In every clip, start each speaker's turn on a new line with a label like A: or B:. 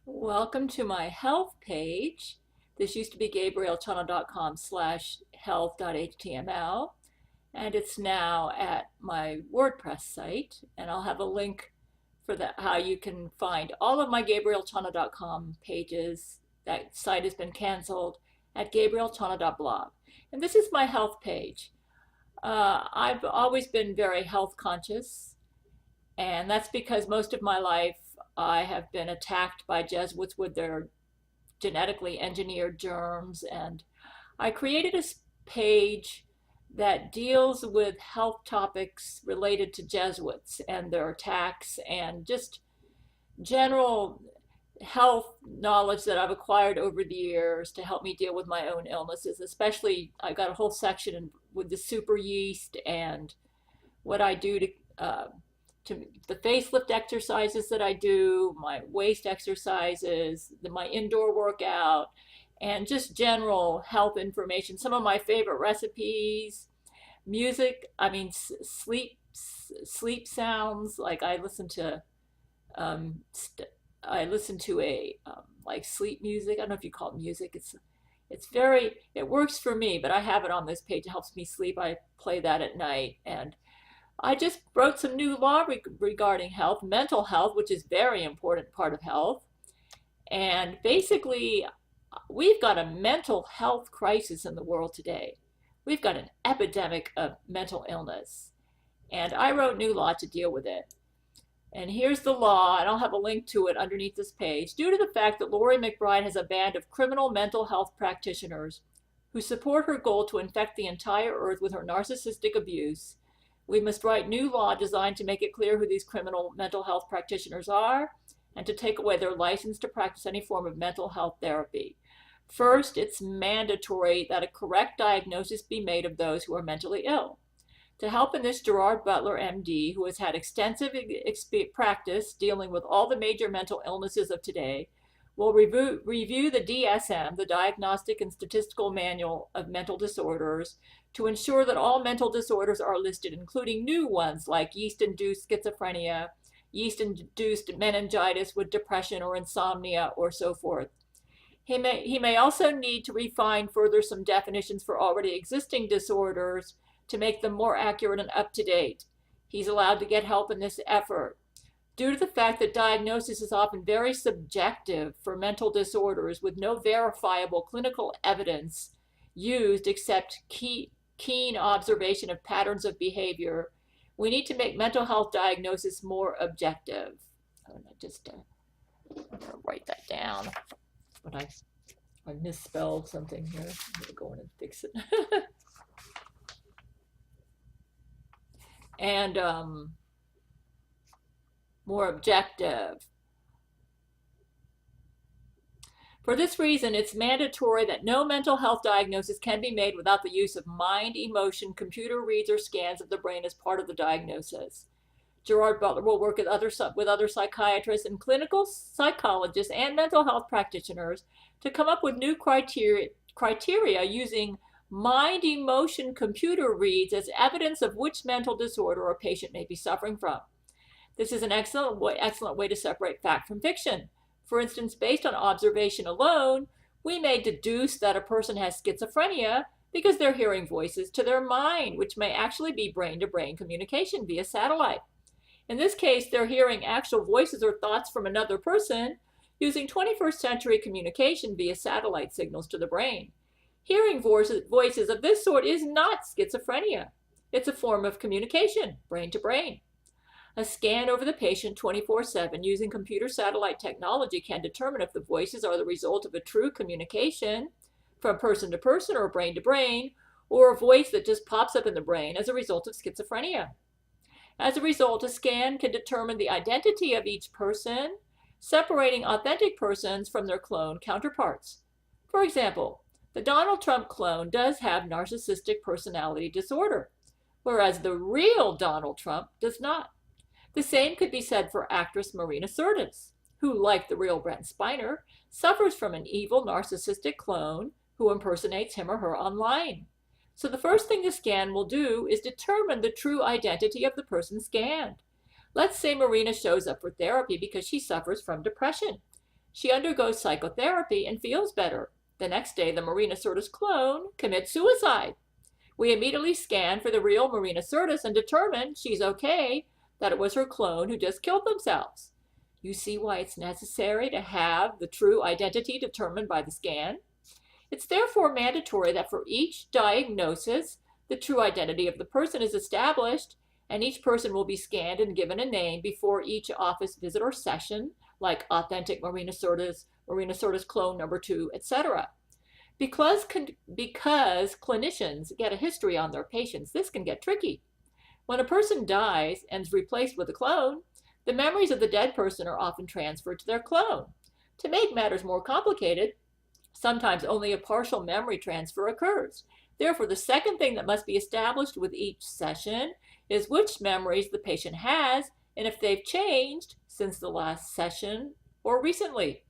A: Welcome to my health page. This used to be GABRIELLECHANA.com/health.html, and it's now at my WordPress site, and I'll have a link for that, how you can find all of my GABRIELLECHANA.com pages. That site has been canceled at GABRIELLECHANA.blog. And this is my health page. I've always been very health conscious, and that's because most of my life I have been attacked by Jesuits with their genetically engineered germs. And I created a page that deals with health topics related to Jesuits and their attacks and just general health knowledge that I've acquired over the years to help me deal with my own illnesses. Especially, I've got a whole section with the super yeast and what I do to the facelift exercises that I do, my waist exercises, my indoor workout, and just general health information. Some of my favorite recipes, music. I mean, sleep sounds. Like um, I listen to a like sleep music. I don't know if you call it music. It works for me, but I have it on this page. It helps me sleep. I play that at night. And I just wrote some new law regarding health, mental health, which is a very important part of health. And basically, we've got a mental health crisis in the world today. We've got an epidemic of mental illness. And I wrote new law to deal with it. And here's the law, and I'll have a link to it underneath this page. Due to the fact that Lori McBride has a band of criminal mental health practitioners who support her goal to infect the entire earth with her narcissistic abuse, we must write new law designed to make it clear who these criminal mental health practitioners are and to take away their license to practice any form of mental health therapy. First, it's mandatory that a correct diagnosis be made of those who are mentally ill. To help in this, Gerard Butler, MD, who has had extensive practice dealing with all the major mental illnesses of today, will review the DSM, the Diagnostic and Statistical Manual of Mental Disorders, to ensure that all mental disorders are listed, including new ones like yeast-induced schizophrenia, yeast-induced meningitis with depression or insomnia, or so forth. He may also need to refine further some definitions for already existing disorders to make them more accurate and up-to-date. He's allowed to get help in this effort. Due to the fact that diagnosis is often very subjective for mental disorders with no verifiable clinical evidence used except keen observation of patterns of behavior, we need to make mental health diagnosis more objective. I'm gonna write that down, but I misspelled something here. I'm gonna go in and fix it. And more objective. For this reason, it's mandatory that no mental health diagnosis can be made without the use of mind, emotion, computer reads, or scans of the brain as part of the diagnosis. Gerard Butler will work with other psychiatrists and clinical psychologists and mental health practitioners to come up with new criteria using mind, emotion, computer reads as evidence of which mental disorder a patient may be suffering from. This is an excellent way to separate fact from fiction. For instance, based on observation alone, we may deduce that a person has schizophrenia because they're hearing voices to their mind, which may actually be brain-to-brain communication via satellite. In this case, they're hearing actual voices or thoughts from another person using 21st century communication via satellite signals to the brain. Hearing voices of this sort is not schizophrenia. It's a form of communication, brain to brain. A scan over the patient 24/7 using computer satellite technology can determine if the voices are the result of a true communication from person to person or brain to brain, or a voice that just pops up in the brain as a result of schizophrenia. As a result, a scan can determine the identity of each person, separating authentic persons from their clone counterparts. For example, the Donald Trump clone does have narcissistic personality disorder, whereas the real Donald Trump does not. The same could be said for actress Marina Sirtis, who, like the real Brent Spiner, suffers from an evil narcissistic clone who impersonates him or her online. So the first thing the scan will do is determine the true identity of the person scanned. Let's say Marina shows up for therapy because she suffers from depression. She undergoes psychotherapy and feels better. The next day, the Marina Sirtis clone commits suicide. We immediately scan for the real Marina Sirtis and determine she's okay, that it was her clone who just killed themselves. You see why it's necessary to have the true identity determined by the scan? It's therefore mandatory that for each diagnosis, the true identity of the person is established, and each person will be scanned and given a name before each office visit or session, like authentic Marina Sirtis clone number 2, etc. Because clinicians get a history on their patients, this can get tricky. When a person dies and is replaced with a clone, the memories of the dead person are often transferred to their clone. To make matters more complicated, sometimes only a partial memory transfer occurs. Therefore, the second thing that must be established with each session is which memories the patient has and if they've changed since the last session or recently.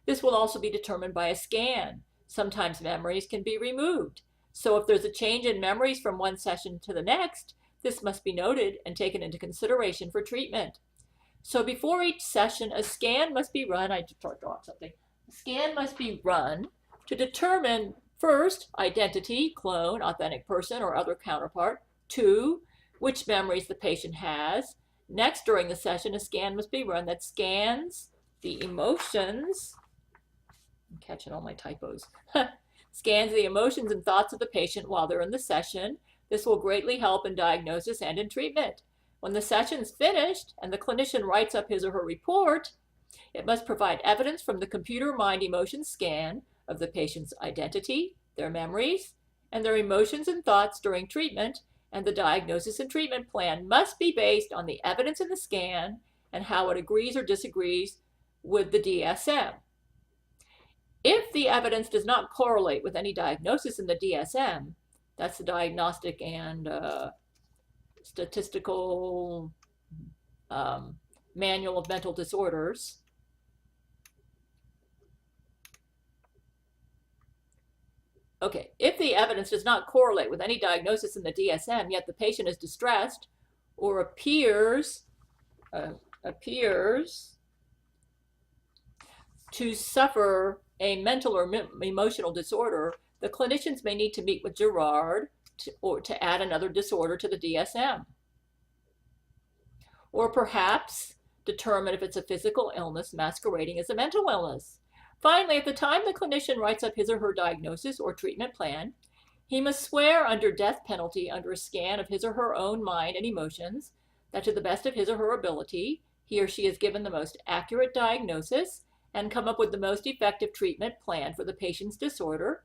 A: This will also be determined by a scan. Sometimes memories can be removed. So if there's a change in memories from one session to the next, this must be noted and taken into consideration for treatment. So before each session, a scan must be run. I just tried to draw something. A scan must be run to determine first, identity, clone, authentic person, or other counterpart. 2, which memories the patient has. Next, during the session, a scan must be run that scans the emotions. I'm catching all my typos. Scans the emotions and thoughts of the patient while they're in the session. This will greatly help in diagnosis and in treatment. When the session's finished and the clinician writes up his or her report, it must provide evidence from the computer mind emotion scan of the patient's identity, their memories, and their emotions and thoughts during treatment, and the diagnosis and treatment plan must be based on the evidence in the scan and how it agrees or disagrees with the DSM. If the evidence does not correlate with any diagnosis in the DSM, that's the Diagnostic and Statistical Manual of Mental Disorders, okay, if the evidence does not correlate with any diagnosis in the DSM, yet the patient is distressed or appears to suffer a mental or emotional disorder, the clinicians may need to meet with Gerard to add another disorder to the DSM. Or perhaps determine if it's a physical illness masquerading as a mental illness. Finally, at the time the clinician writes up his or her diagnosis or treatment plan, he must swear under death penalty under a scan of his or her own mind and emotions that to the best of his or her ability, he or she has given the most accurate diagnosis and come up with the most effective treatment plan for the patient's disorder,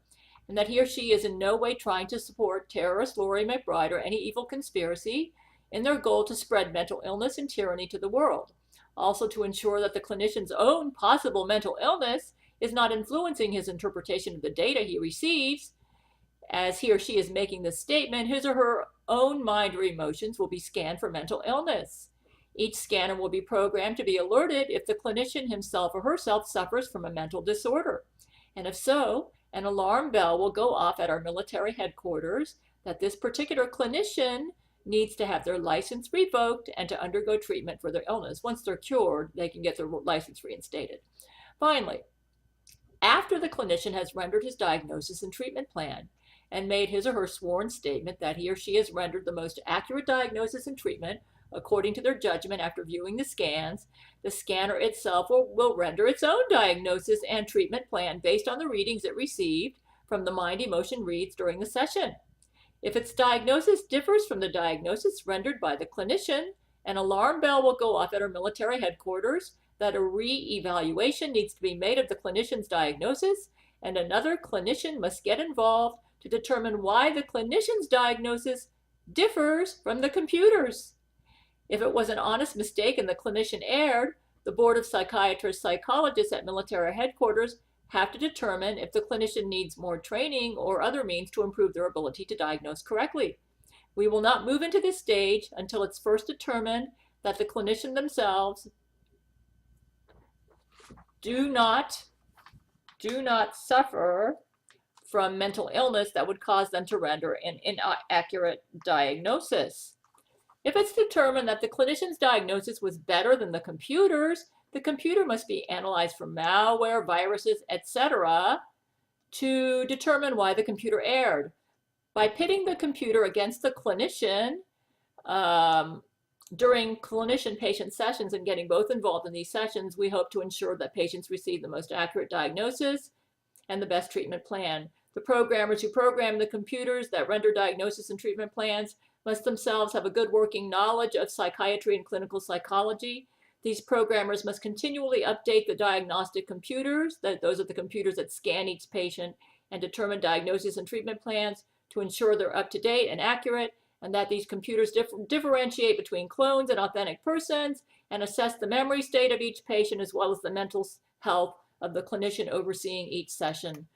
A: and that he or she is in no way trying to support terrorist Laurie McBride or any evil conspiracy in their goal to spread mental illness and tyranny to the world. Also to ensure that the clinician's own possible mental illness is not influencing his interpretation of the data he receives. As he or she is making this statement, his or her own mind or emotions will be scanned for mental illness. Each scanner will be programmed to be alerted if the clinician himself or herself suffers from a mental disorder. And if so, an alarm bell will go off at our military headquarters that this particular clinician needs to have their license revoked and to undergo treatment for their illness. Once they're cured, they can get their license reinstated. Finally, after the clinician has rendered his diagnosis and treatment plan and made his or her sworn statement that he or she has rendered the most accurate diagnosis and treatment according to their judgment after viewing the scans, the scanner itself will render its own diagnosis and treatment plan based on the readings it received from the mind emotion reads during the session. If its diagnosis differs from the diagnosis rendered by the clinician, an alarm bell will go off at our military headquarters that a re-evaluation needs to be made of the clinician's diagnosis, and another clinician must get involved to determine why the clinician's diagnosis differs from the computer's. If it was an honest mistake and the clinician erred, the Board of Psychiatrists/Psychologists at military headquarters have to determine if the clinician needs more training or other means to improve their ability to diagnose correctly. We will not move into this stage until it's first determined that the clinician themselves do not suffer from mental illness that would cause them to render an inaccurate diagnosis. If it's determined that the clinician's diagnosis was better than the computer's, the computer must be analyzed for malware, viruses, etc., to determine why the computer erred. By pitting the computer against the clinician during clinician-patient sessions and getting both involved in these sessions, we hope to ensure that patients receive the most accurate diagnosis and the best treatment plan. The programmers who program the computers that render diagnosis and treatment plans must themselves have a good working knowledge of psychiatry and clinical psychology. These programmers must continually update the diagnostic computers, those are the computers that scan each patient and determine diagnosis and treatment plans, to ensure they're up to date and accurate, and that these computers differentiate between clones and authentic persons, and assess the memory state of each patient as well as the mental health of the clinician overseeing each session.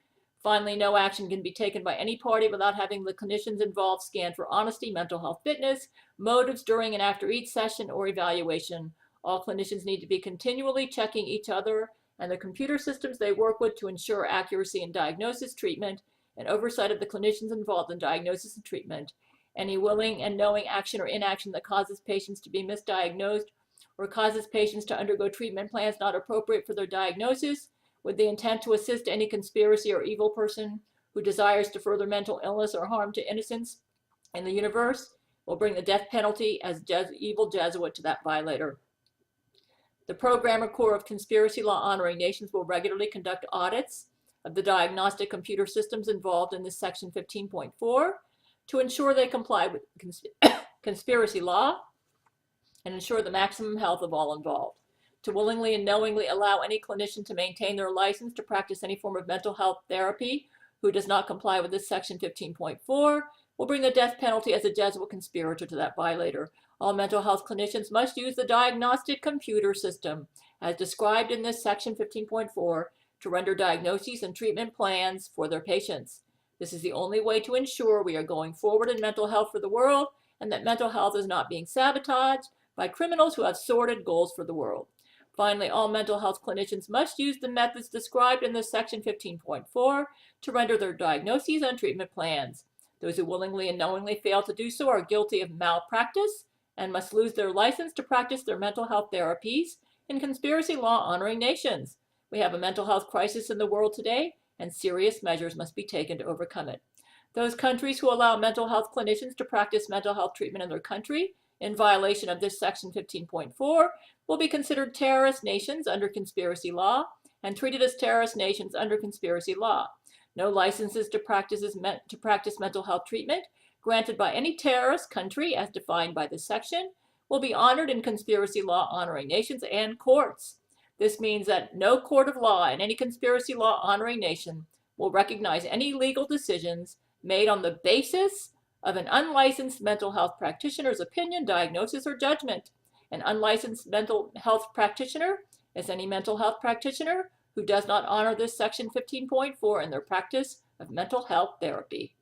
A: Finally, no action can be taken by any party without having the clinicians involved scan for honesty, mental health fitness, motives during and after each session or evaluation. All clinicians need to be continually checking each other and the computer systems they work with to ensure accuracy in diagnosis, treatment, and oversight of the clinicians involved in diagnosis and treatment. Any willing and knowing action or inaction that causes patients to be misdiagnosed or causes patients to undergo treatment plans not appropriate for their diagnosis, with the intent to assist any conspiracy or evil person who desires to further mental illness or harm to innocents in the universe, will bring the death penalty as evil Jesuit to that violator. The Programmer Corps of Conspiracy Law Honoring Nations will regularly conduct audits of the diagnostic computer systems involved in this section 15.4 to ensure they comply with conspiracy law and ensure the maximum health of all involved. To willingly and knowingly allow any clinician to maintain their license to practice any form of mental health therapy who does not comply with this section 15.4 will bring the death penalty as a Jesuit conspirator to that violator. All mental health clinicians must use the diagnostic computer system as described in this section 15.4 to render diagnoses and treatment plans for their patients. This is the only way to ensure we are going forward in mental health for the world and that mental health is not being sabotaged by criminals who have sordid goals for the world. Finally, all mental health clinicians must use the methods described in this section 15.4 to render their diagnoses and treatment plans. Those who willingly and knowingly fail to do so are guilty of malpractice and must lose their license to practice their mental health therapies in conspiracy law honoring nations. We have a mental health crisis in the world today, and serious measures must be taken to overcome it. Those countries who allow mental health clinicians to practice mental health treatment in their country in violation of this section 15.4 will be considered terrorist nations under conspiracy law and treated as terrorist nations under conspiracy law. No licenses to practice mental health treatment granted by any terrorist country as defined by this section will be honored in conspiracy law honoring nations and courts. This means that no court of law in any conspiracy law honoring nation will recognize any legal decisions made on the basis of an unlicensed mental health practitioner's opinion, diagnosis, or judgment. An unlicensed mental health practitioner is any mental health practitioner who does not honor this section 15.4 in their practice of mental health therapy.